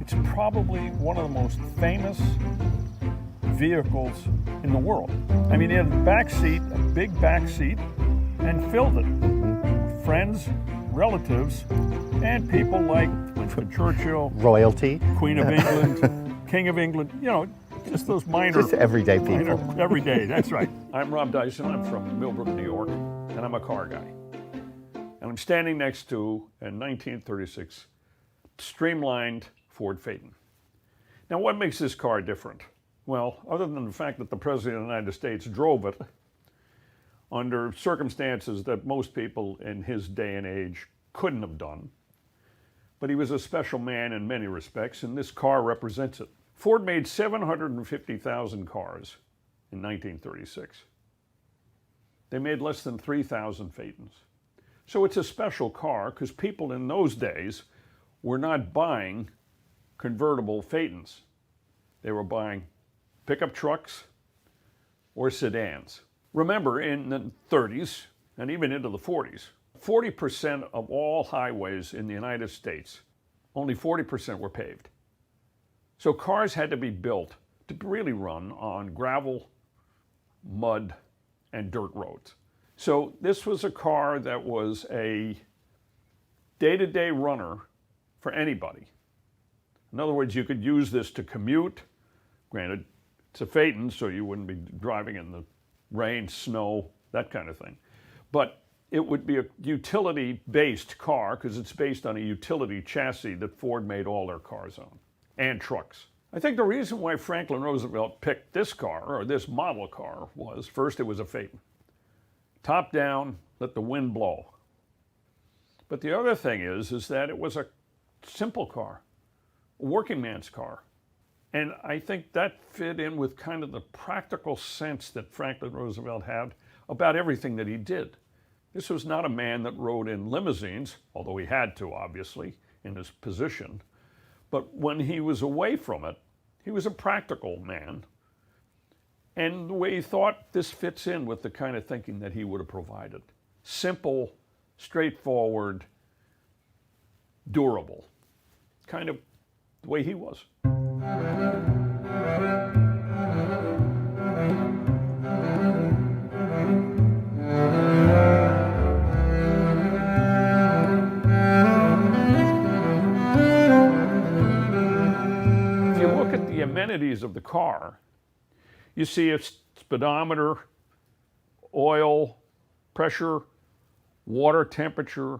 It's probably one of the most famous vehicles in the world. I mean, he had a back seat, a big back seat, and filled it. Friends, relatives, and people like Winston Churchill, royalty, Queen of England, King of England, you know, just those minor... Just everyday people. Everyday, that's right. I'm Rob Dyson, I'm from Millbrook, New York, and I'm a car guy. And I'm standing next to a 1936 streamlined Ford Phaeton. Now, what makes this car different? Well, other than the fact that the President of the United States drove it under circumstances that most people in his day and age couldn't have done. But he was a special man in many respects, and this car represents it. Ford made 750,000 cars in 1936. They made less than 3,000 Phaetons. So it's a special car because people in those days were not buying convertible Phaetons. They were buying pickup trucks or sedans. Remember, in the 30s and even into the 40s, 40% of all highways in the United States, only 40% were paved. So cars had to be built to really run on gravel, mud, and dirt roads. So this was a car that was a day-to-day runner for anybody. In other words, you could use this to commute. Granted, it's a Phaeton, so you wouldn't be driving in the rain, snow, that kind of thing. But it would be a utility-based car because it's based on a utility chassis that Ford made all their cars on, and trucks. I think the reason why Franklin Roosevelt picked this car, or this model car, was first it was a Phaeton. Top down, let the wind blow. But the other thing is that it was a simple car, a working man's car. And I think that fit in with kind of the practical sense that Franklin Roosevelt had about everything that he did. This was not a man that rode in limousines, although he had to, obviously, in his position. But when he was away from it, he was a practical man. And the way he thought, this fits in with the kind of thinking that he would have provided. Simple, straightforward, durable. Kind of the way he was. If you look at the amenities of the car, you see a speedometer, oil, pressure, water temperature,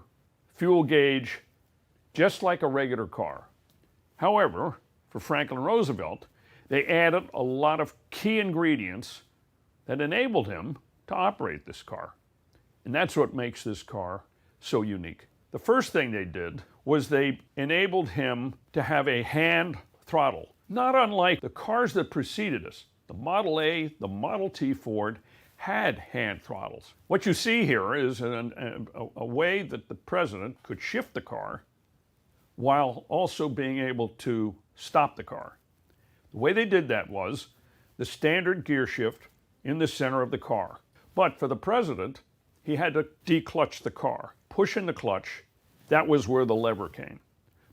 fuel gauge, just like a regular car. However, for Franklin Roosevelt, they added a lot of key ingredients that enabled him to operate this car. And that's what makes this car so unique. The first thing they did was they enabled him to have a hand throttle, not unlike the cars that preceded us. The Model A, the Model T Ford had hand throttles. What you see here is a way that the president could shift the car while also being able to stop the car. The way they did that was the standard gear shift in the center of the car. But for the president, he had to declutch the car. Pushing the clutch, that was where the lever came.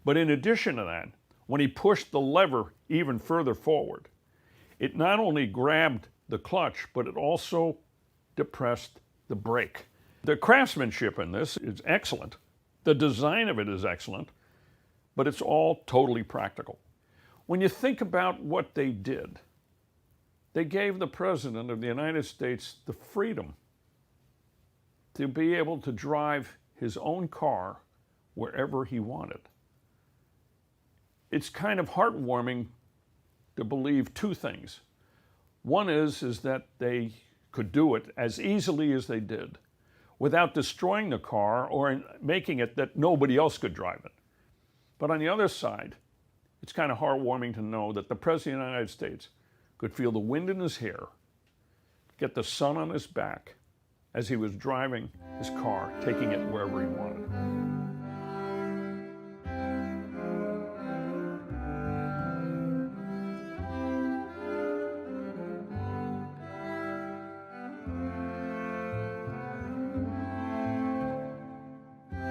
But in addition to that, when he pushed the lever even further forward, it not only grabbed the clutch, but it also depressed the brake. The craftsmanship in this is excellent. The design of it is excellent, but it's all totally practical. When you think about what they did, they gave the President of the United States the freedom to be able to drive his own car wherever he wanted. It's kind of heartwarming to believe two things. One is that they could do it as easily as they did without destroying the car or making it that nobody else could drive it. But on the other side, it's kind of heartwarming to know that the President of the United States could feel the wind in his hair, get the sun on his back as he was driving his car, taking it wherever he wanted.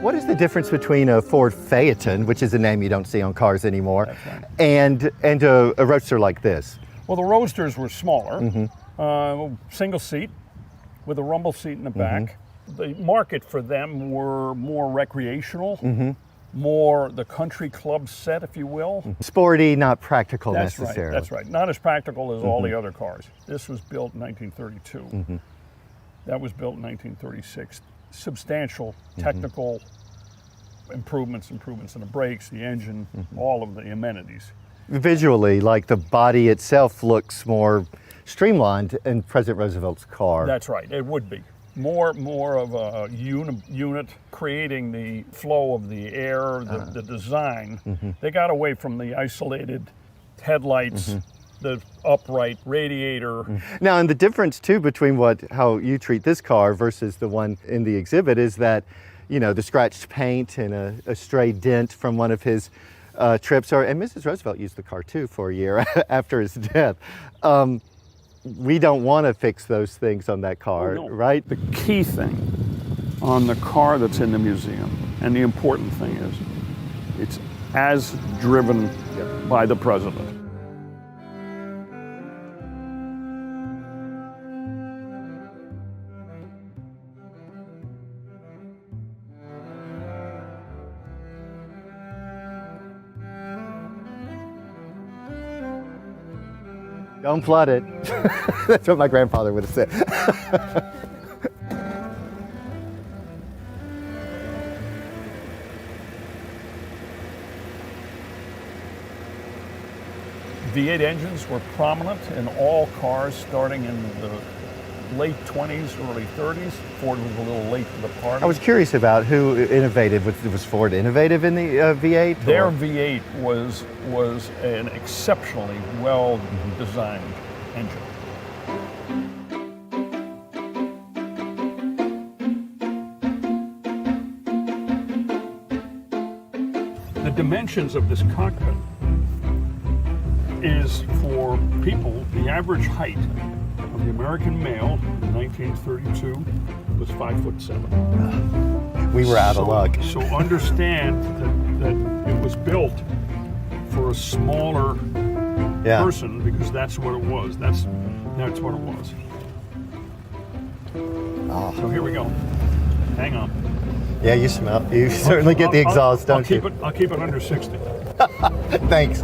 What is the difference between a Ford Phaeton, which is a name you don't see on cars anymore, Right. and a roadster like this? Well, the Roadsters were smaller, single seat with a rumble seat in the back. The market for them were more recreational, more the country club set, if you will. Sporty, not practical That's necessarily. right, that's right. Not as practical as all the other cars. This was built in 1932. That was built in 1936. Substantial technical improvements in the brakes, the engine, all of the amenities. Visually, like the body itself looks more streamlined in President Roosevelt's car. That's right, it would be. More of a unit creating the flow of the air, the design. They got away from the isolated headlights, the upright radiator. Now, and the difference too between how you treat this car versus the one in the exhibit is that, you know, the scratched paint and a stray dent from one of his trips, and Mrs. Roosevelt used the car too for a year after his death. We don't want to fix those things on that car, right? The key thing on the car that's in the museum, and the important thing is, it's as driven by the president. Don't flood it. That's what my grandfather would have said. V8 engines were prominent in all cars starting in the late 20s, early 30s. Ford was a little late to the party. I was curious about who innovated. Was Ford innovative in the V8? Their V8 was an exceptionally well-designed engine. The dimensions of this cockpit is for people, the average height of the American male in 1932 was 5'7". We were out of luck. So understand that it was built for a smaller person, because that's what it was. That's what it was. So here we go. Hang on. Yeah, you certainly get the exhaust, don't you? I'll keep it under 60. Thanks.